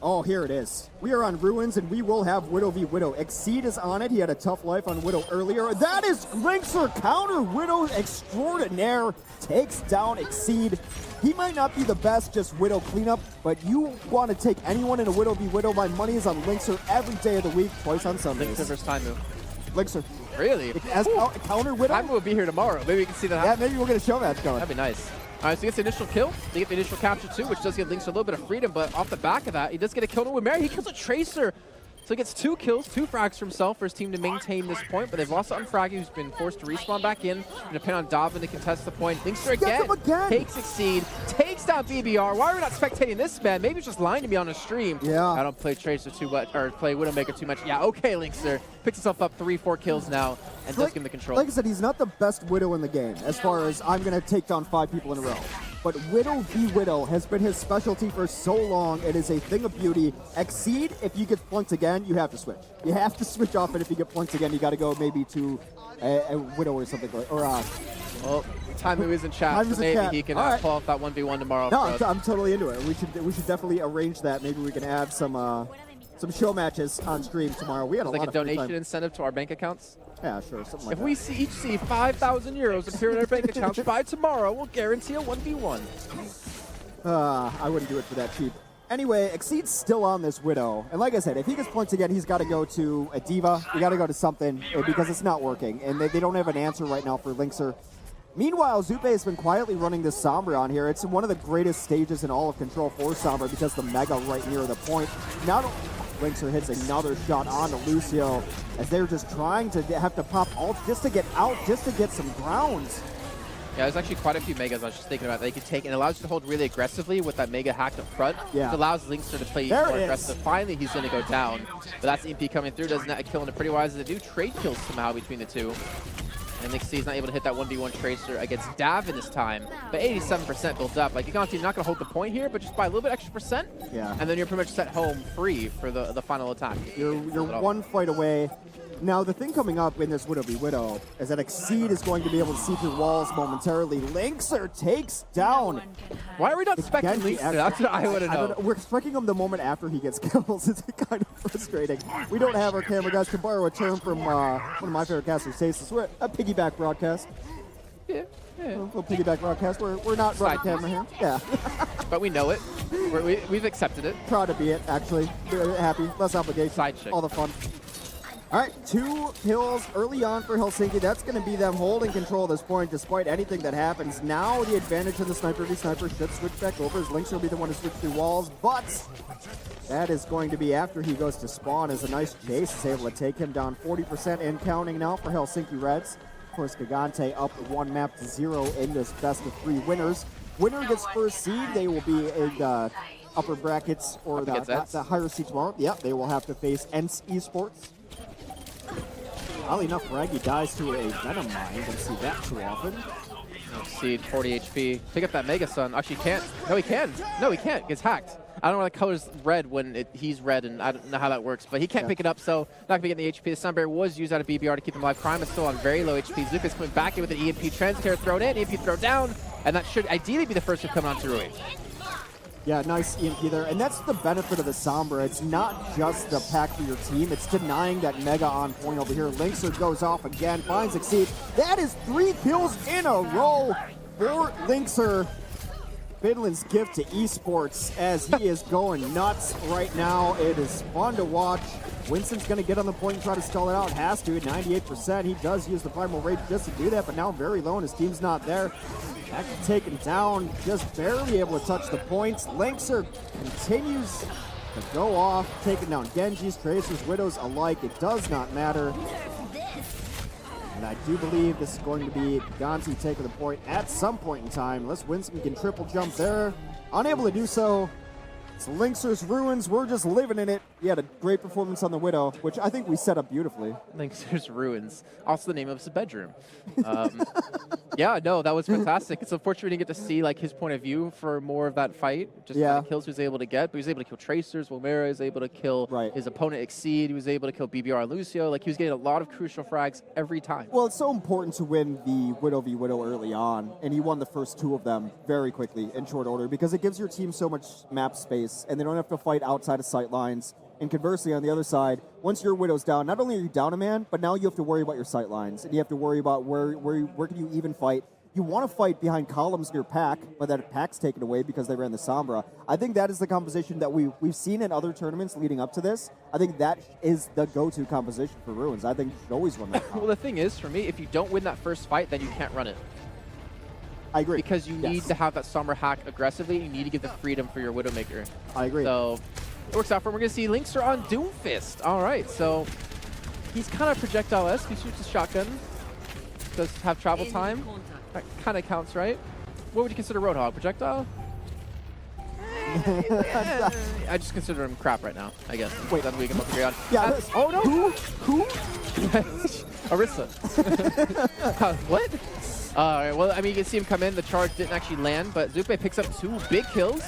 Oh, here it is. We are on Ruins, and we will have Widow v Widow. Exceed is on it. He had a tough life on Widow earlier. That is Linkser counter. Widow extraordinaire takes down Exceed. He might not be the best just Widow cleanup, but you want to take anyone in a Widow v Widow, my money is on Linkser every day of the week, twice on Sundays. Linkser versus Taimu. Linkser. Really? As counter Widow? Taimu will be here tomorrow. Maybe we can see that happen. Yeah, maybe we'll get a show match going. That'd be nice. All right, so he gets the initial kill. They get the initial capture too, which does give Linkser a little bit of freedom, but off the back of that, he does get a kill with Mary. He kills a Tracer. So he gets 2 kills, 2 frags for himself for his team to maintain this point, but they've lost on Fraggy, who's been forced to respawn back in and depend on Dobbin to contest the point. Linkser again takes Exceed, takes down BBR. Why are we not spectating this, man? Maybe he's just lying to me on a stream. Yeah. I don't play Tracer too much, or play Widowmaker too much. Yeah, okay, Linkser. Picks himself up 3-4 kills now and does give him the control. Like I said, he's not the best Widow in the game as far as I'm going to take down 5 people in a row. But Widow v Widow has been his specialty for so long. It is a thing of beauty. Exceed, if you get plunked again, you have to switch. You have to switch off, and if you get plunked again, you got to go maybe to a Widow or something like, or well, Taimu is in chat, so maybe he can pull off that 1v1 tomorrow. No, I'm totally into it. We should definitely arrange that. Maybe we can add some show matches on stream tomorrow. We had a lot of donation incentive to our bank accounts. Yeah, sure, something like that. If we each see 5,000 euros appear in our bank accounts by tomorrow, we'll guarantee a 1v1. I wouldn't do it for that cheap. Anyway, Exceed's still on this Widow. And like I said, if he gets plunked again, he's got to go to a Diva. You got to go to something because it's not working. And they don't have an answer right now for Linkser. Meanwhile, Zupe has been quietly running this Sombra on here. It's one of the greatest stages in all of Control for Sombra because the Mega right near the point. Linkser hits another shot on Lucio as they're just trying to have to pop ult just to get out, just to get some grounds. Yeah, there's actually quite a few Megas I was just thinking about. They could take, and it allows you to hold really aggressively with that Mega hacked up front. Yeah. It allows Linkser to play more aggressive. Finally, he's going to go down. But that's EMP coming through. Does net kill into pretty wise. They do trade kills somehow between the two. And Nixie is not able to hit that 1v1 Tracer against Davin this time. But 87% built up. Like, Gigantti not going to hold the point here, but just by a little bit extra percent. Yeah. And then you're pretty much set home free for the final attack. You're one fight away. Now, the thing coming up in this Widow v Widow is that Exceed is going to be able to see through walls momentarily. Linkser takes down. Why are we not specking Linkser? That's what I want to know. We're specking him the moment after he gets kills. It's kind of frustrating. We don't have our camera guys. To borrow a term from one of my favorite casters, Stasis, we're a piggyback broadcast. Yeah. A little piggyback broadcast. We're not running camera here. Yeah. But we know it. We've accepted it. Proud to be it, actually. We're happy. Less obligation. Side chick. All the fun. All right, 2 kills early on for Helsinki. That's going to be them holding control at this point, despite anything that happens. Now the advantage of the Sniper v Sniper should switch back over, as Linkser will be the one to switch through walls, but that is going to be after he goes to spawn, as a nice chase is able to take him down 40% and counting now for Helsinki Reds. Of course, Gigantti up 1 map to 0 in this best of 3 winners. Winner gets first seed. They will be in upper brackets or the higher seed tomorrow. Yep, they will have to face ENCE Esports. Oddly enough, Raggy dies to a Venom Mine. Don't see that too often. Seed, 40 HP. Pick up that Mega Sun. Actually, can't. No, he can. No, he can't. Gets hacked. I don't know why the color's red when he's red, and I don't know how that works. But he can't pick it up, so not going to be getting the HP. The Sunbear was used out of BBR to keep him alive. Prime is still on very low HP. Zuka's coming back in with an EMP Transcarrier thrown in, EMP thrown down, and that should ideally be the first to come on to Rui. Yeah, nice EMP there. And that's the benefit of the Sombra. It's not just the pack for your team. It's denying that Mega on point over here. Linkser goes off again, finds Exceed. That is 3 kills in a row for Linkser. Finland's gift to esports, as he is going nuts right now. It is fun to watch. Winston's going to get on the point and try to stall it out. Has to, 98%. He does use the Primal Rage just to do that, but now very low and his team's not there. Actually taken down, just barely able to touch the points. Linkser continues to go off, taking down Genjis, Tracers, Widows alike. It does not matter. And I do believe this is going to be Gigantti taking the point at some point in time, unless Winston can triple jump there. Unable to do so. It's Linkser's Ruins. We're just living in it. He had a great performance on the Widow, which I think we set up beautifully. Linkser's Ruins. Also the name of his bedroom. Yeah, no, that was fantastic. It's unfortunate we didn't get to see like his point of view for more of that fight. Just kind of kills he was able to get. But he was able to kill Tracers. Wilmera was able to kill his opponent Exceed. He was able to kill BBR and Lucio. Like, he was getting a lot of crucial frags every time. Well, it's so important to win the Widow v Widow early on. And he won the first 2 of them very quickly in short order, because it gives your team so much map space, and they don't have to fight outside of sight lines. And conversely, on the other side, once your Widow's down, not only are you down a man, but now you have to worry about your sight lines, and you have to worry about where can you even fight. You want to fight behind columns in your pack, but that pack's taken away because they ran the Sombra. I think that is the composition that we've seen in other tournaments leading up to this. I think that is the go-to composition for Ruins. I think you should always run that. Well, the thing is, for me, if you don't win that first fight, then you can't run it. I agree. Because you need to have that Sombra hack aggressively. You need to give the freedom for your Widowmaker. I agree. So it works out for him. We're going to see Linkser on Doomfist. All right, so he's kind of projectile-esque. He shoots a shotgun. Does have travel time. That kind of counts, right? What would you consider Roadhog? Projectile? I just consider him crap right now, I guess. Wait, then we can both agree on. Yeah. Oh, no. Who? Arissa. What? All right, well, I mean, you can see him come in. The charge didn't actually land, but Zupe picks up 2 big kills.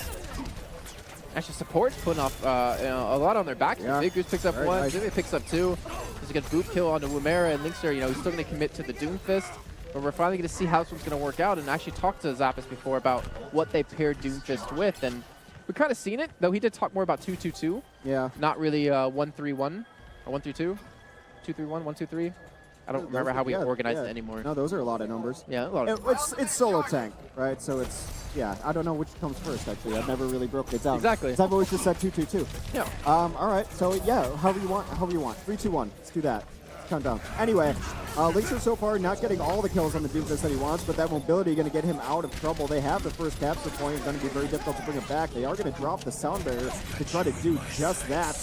Actually, support's putting off a lot on their back. Yeah. Big Goose picks up 1. Nice. Zupe picks up 2. There's a good boot kill onto Wumera, and Linkser, he's still going to commit to the Doomfist. But we're finally going to see how this one's going to work out, and actually talked to Zappis before about what they paired Doomfist with. And we've kind of seen it, though he did talk more about 2-2-2. Yeah. Not really 1-3-1 or 1-3-2. 2-3-1, 1-2-3. I don't remember how we organized it anymore. No, those are a lot of numbers. Yeah, a lot of It's solo tank, right? So it's, I don't know which comes first, actually. I've never really broken it down. Exactly. Because I've always just said 2-2-2. Yeah. All right, so however you want. 3-2-1. Let's do that. Let's count down. Anyway, Linkser so far not getting all the kills on the Doomfist that he wants, but that mobility going to get him out of trouble. They have the first capture point. It's going to be very difficult to bring it back. They are going to drop the sound barrier to try to do just that.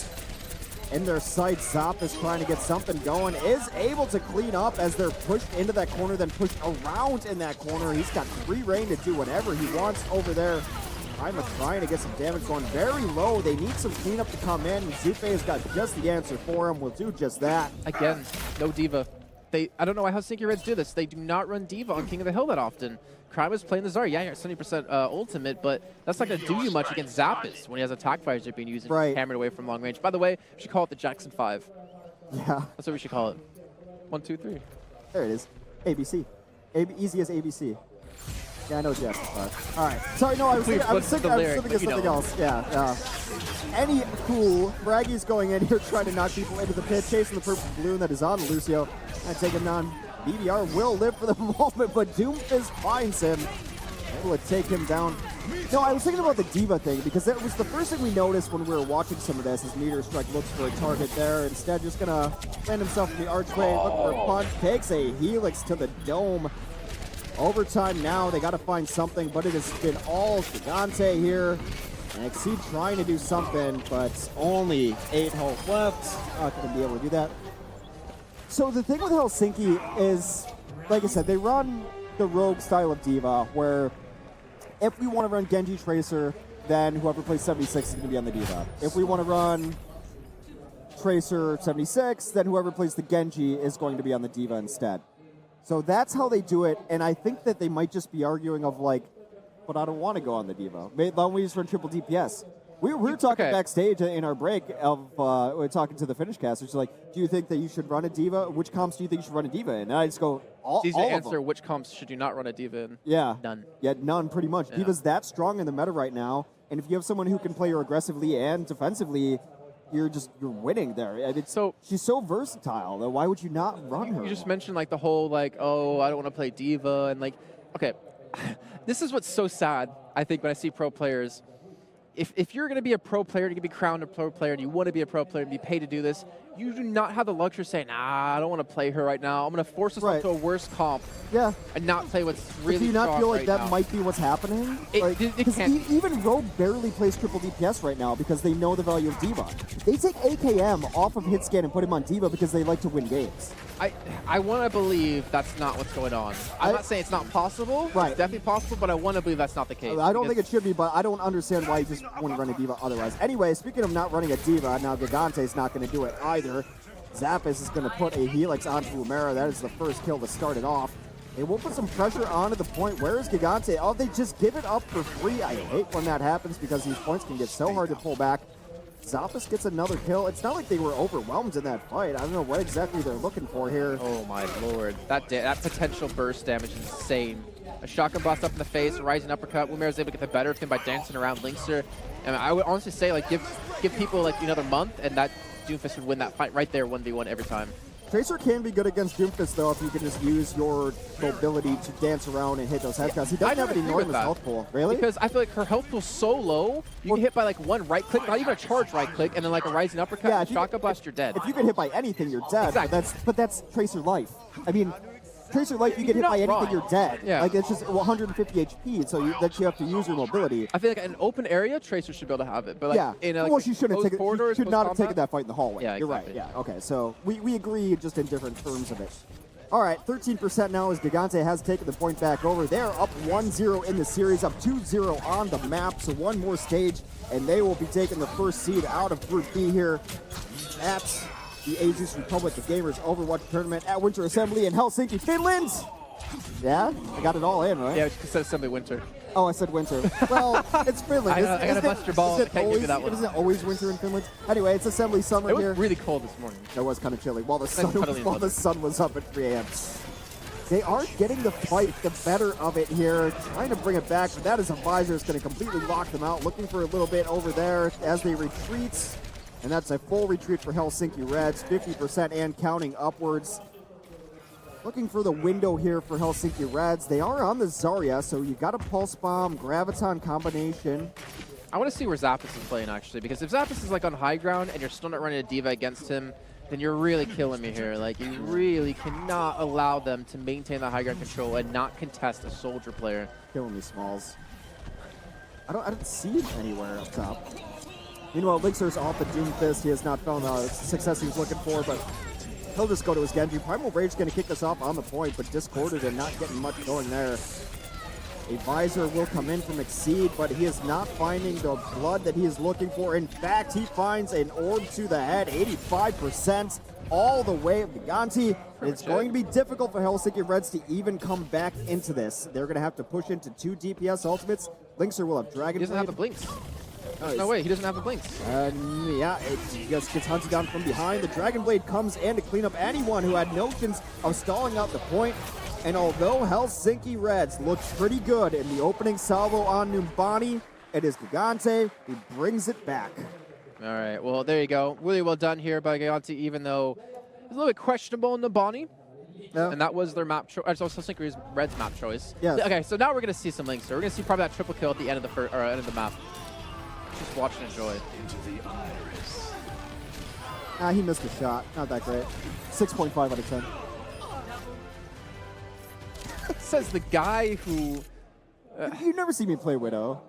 in their sights. Zop is trying to get something going, is able to clean up as they're pushed into that corner, then pushed around in that corner. He's got free reign to do whatever he wants over there. Prima trying to get some damage going very low. They need some cleanup to come in. Zupe has got just the answer for him. Will do just that. Again, no Diva. I don't know why Helsinki Reds do this. They do not run Diva on King of the Hill that often. Krima's playing the Zarya. Yeah, you're 70% ultimate, but that's not going to do you much against Zappis when he has attack fires are being used and hammered away from long range. By the way, we should call it the Jackson 5. Yeah. That's what we should call it. 1, 2, 3. There it is. ABC. Easy as ABC. Yeah, I know Jackson 5. All right. Sorry, no, I was thinking of something else. Yeah. Any cool. Braggy's going in here trying to knock people into the pit, chasing the purple balloon that is on Lucio. And taking on BDR will live for the moment, but Doomfist finds him. Able to take him down. No, I was thinking about the Diva thing because that was the first thing we noticed when we were watching some of this. As Meteor Strike looks for a target there. Instead, just going to land himself in the archway, looking for a punch. Takes a Helix to the dome. Overtime now, they got to find something, but it has been all Gigantti here. And Exceed trying to do something, but only 8 health left. Not going to be able to do that. So the thing with Helsinki is, like I said, they run the rogue style of Diva, where if we want to run Genji Tracer, then whoever plays 76 is going to be on the Diva. If we want to run Tracer 76, then whoever plays the Genji is going to be on the Diva instead. So that's how they do it, and I think that they might just be arguing of like, but I don't want to go on the Diva. Why don't we just run triple DPS? We were talking backstage in our break of we were talking to the Finnish casters, like, do you think that you should run a Diva? Which comps do you think you should run a Diva in? And I just go, all it's easy to of answer them. which comps should you not run a Diva in. Yeah. None. Yeah, none pretty much. Yeah. Diva's that strong in the meta right now, and if you have someone who can play her aggressively and defensively, you're winning there. And she's so versatile, though. Why would you not run her? You just mentioned like the whole like, oh, I don't want to play Diva, and like, okay, this is what's so sad, I think, when I see pro players. If you're going to be a pro player, you're going to be crowned a pro player, and you want to be a pro player and be paid to do this, you do not have the luxury of saying, nah, I don't want to play her right now. I'm going to force us into a worse comp and not play what's really Do you not feel like right that now. might be what's happening? It can't. Even Rogue barely plays triple DPS right now because they know the value of Diva. They take AKM off of Hitscan and put him on Diva because they like to win games. I want to believe that's not what's going on. I'm not saying it's not possible. Right. It's definitely possible, but I want to believe that's not the case. I don't think it should be, but I don't understand why you just wouldn't run a Diva otherwise. Anyway, speaking of not running a Diva, now Gigant's not going to do it either. Zappis is going to put a Helix onto Umera. That is the first kill to start it off. It will put some pressure onto the point. Where is Gigantti? Oh, they just give it up for free. I hate when that happens because these points can get so hard to pull back. Zappis gets another kill. It's not like they were overwhelmed in that fight. I don't know what exactly they're looking for here. Oh my lord. That potential burst damage is insane. A shotgun blast up in the face, a rising uppercut. Umera's able to get the better of him by dancing around Linkster. And I would honestly say, like, give people like another month, and that Doomfist would win that fight right there, 1v1 every time. Tracer can be good against Doomfist, though, if you can just use your mobility to dance around and hit those headshots. He doesn't have an enormous health pool. Really? Because I feel like her health pool's so low, you get hit by like one right click, not even a charge right click, and then like a rising uppercut, and shotgun blast, you're dead. If you get hit by anything, you're dead. Exactly. But that's Tracer life. I mean, Tracer life, you get hit by anything, you're dead. Yeah. Like, it's just 150 HP, so that you have to use your mobility. I feel like in an open area, Tracer should be able to have it. But like in a, well, she shouldn't take it. She should not have taken that fight in the hallway. Yeah, you're right. Yeah. Okay. So we agree, just in different terms of it. All right, 13% now as Gigantti has taken the point back over. They're up 1-0 in the series, up 2-0 on the map. So one more stage, and they will be taking the first seed out of Group B here at the ASUS Republic of Gamers Overwatch tournament at Winter Assembly in Helsinki, Finland. Yeah, I got it all in, right? Yeah, it says Assembly Winter. Oh, I said winter. Well, it's Finland. I gotta bust your balls. I can't give you that one. Isn't it always winter in Finland? Anyway, it's Assembly summer here. It was really cold this morning. It was kind of chilly while the sun was up at 3 a.m. They are getting the fight, the better of it here, trying to bring it back, but that is a visor that's going to completely lock them out. Looking for a little bit over there as they retreat, and that's a full retreat for Helsinki Reds, 50% and counting upwards. Looking for the window here for Helsinki Reds. They are on the Zarya, so you got a Pulse Bomb, Graviton combination. I want to see where Zappis is playing, actually, because if Zappis is like on high ground and you're still not running a Diva against him, then you're really killing me here. Like, you really cannot allow them to maintain the high ground control and not contest a soldier player. Killing me, Smalls. I don't see him anywhere up top. Meanwhile, Lixer's off the Doom Fist. He has not found the success he was looking for, but he'll just go to his Genji. Primal Rage going to kick this off on the point, but discorded and not getting much going there. A Visor will come in from Exceed, but he is not finding the blood that he is looking for. In fact, he finds an orb to the head, 85% all the way of Gigantti. It's going to be difficult for Helsinki Reds to even come back into this. They're going to have to push into 2 DPS ultimates. Linkser will have Dragon He doesn't Blade. have the blinks. There's no way, he doesn't have the blinks. Yeah, it just gets hunted down from behind. The Dragon Blade comes in to clean up anyone who had notions of stalling out the point. And although Helsinki Reds looks pretty good in the opening salvo on Numbani, it is Gigantti who brings it back. All right, well, there you go. Really well done here by Gigantti, even though it's a little bit questionable in Numbani. Yeah. And that was their map choice. Also, Helsinki Reds map choice. Yeah. Okay, so now we're going to see some links. So we're going to see probably that triple kill at the end of the end of the map. Just watch and enjoy. He missed a shot. Not that great. 6.5 out of 10. Says the guy who... You never see me play Widow.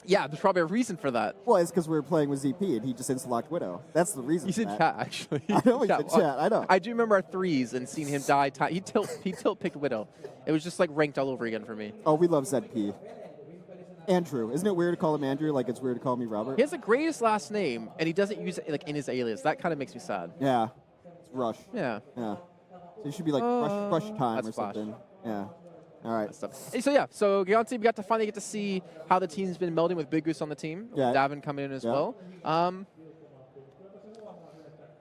Yeah, there's probably a reason for that. Well, it's because we were playing with ZP and he just insta-locked Widow. That's the reason. He's for in that. chat, actually. I know he's in chat. I know. I do remember our threes and seeing him die. He tilt picked Widow. It was just like ranked all over again for me. Oh, we love ZP. Andrew. Isn't it weird to call him Andrew like it's weird to call me Robert? He has the greatest last name, and he doesn't use it like in his alias. That kind of makes me sad. Yeah. It's Rush. Yeah. Yeah. So it should be like Rush Time that's or Flash. something. Yeah. All right. So yeah, so Gigantti, we got to finally get to see how the team's been melding with Big Goose on the team. Yeah. Davin coming in as well.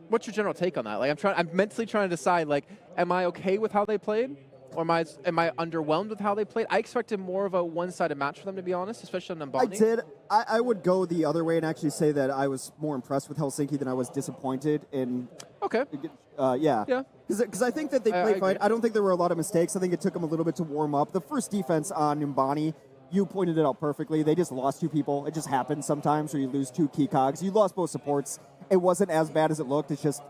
What's your general take on that? Like, I'm mentally trying to decide, like, am I okay with how they played? Or am I underwhelmed with how they played? I expected more of a one-sided match for them, to be honest, especially on Numbani. I did. I would go the other way and actually say that I was more impressed with Helsinki than I was disappointed in. Okay. Yeah. Yeah. Because I think that they played fine. I don't think there were a lot of mistakes. I think it took them a little bit to warm up. The first defense on Numbani, you pointed it out perfectly. They just lost 2 people. It just happens sometimes where you lose 2 key cogs. You lost both supports. It wasn't as bad as it looked. It's just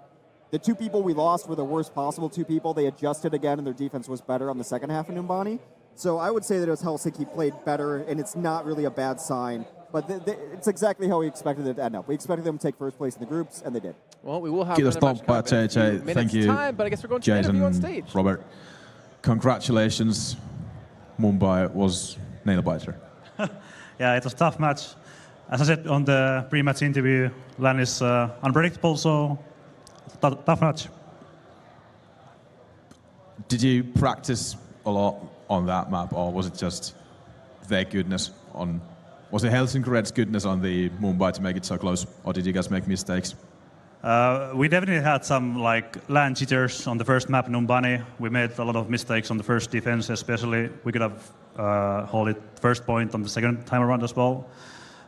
the 2 people we lost were the worst possible 2 people. They adjusted again, and their defense was better on the second half of Numbani. So I would say that it was Helsinki played better, and it's not really a bad sign. But it's exactly how we expected it to end up. We expected them to take first place in the groups, and they did. Well, we will have Kiitos another match Toppa, coming up in a few JJ. minutes Thank you, time, but I guess we're going to Jason, interview on stage. Robert. Congratulations. Mumbai was nail-biter. Yeah, it was a tough match. As I said on the pre-match interview, LAN is unpredictable, so tough match. Did you practice a lot on that map, or was it just their goodness on... Was it Helsinki Reds' goodness on the Mumbai to make it so close, or did you guys make mistakes? We definitely had some like LAN jitters on the first map, Numbani. We made a lot of mistakes on the first defense, especially. We could have hold it first point on the second time around as well.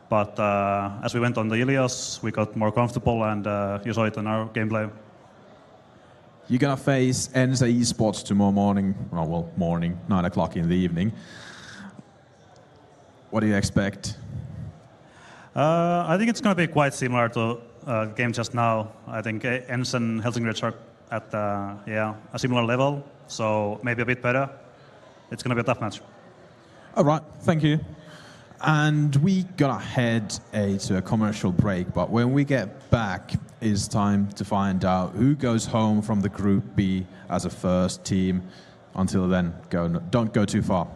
But as we went on the Ilios, we got more comfortable, and you saw it in our gameplay. You're going to face Enza Esports tomorrow morning, well, morning, 9 o'clock in the evening. What do you expect? I think it's going to be quite similar to the game just now. I think Enza and Helsinki Reds are at a similar level, so maybe a bit better. It's going to be a tough match. All right, thank you. And we gotta head to a commercial break, but when we get back, it's time to find out who goes home from the Group B as a first team. Until then, don't go too far.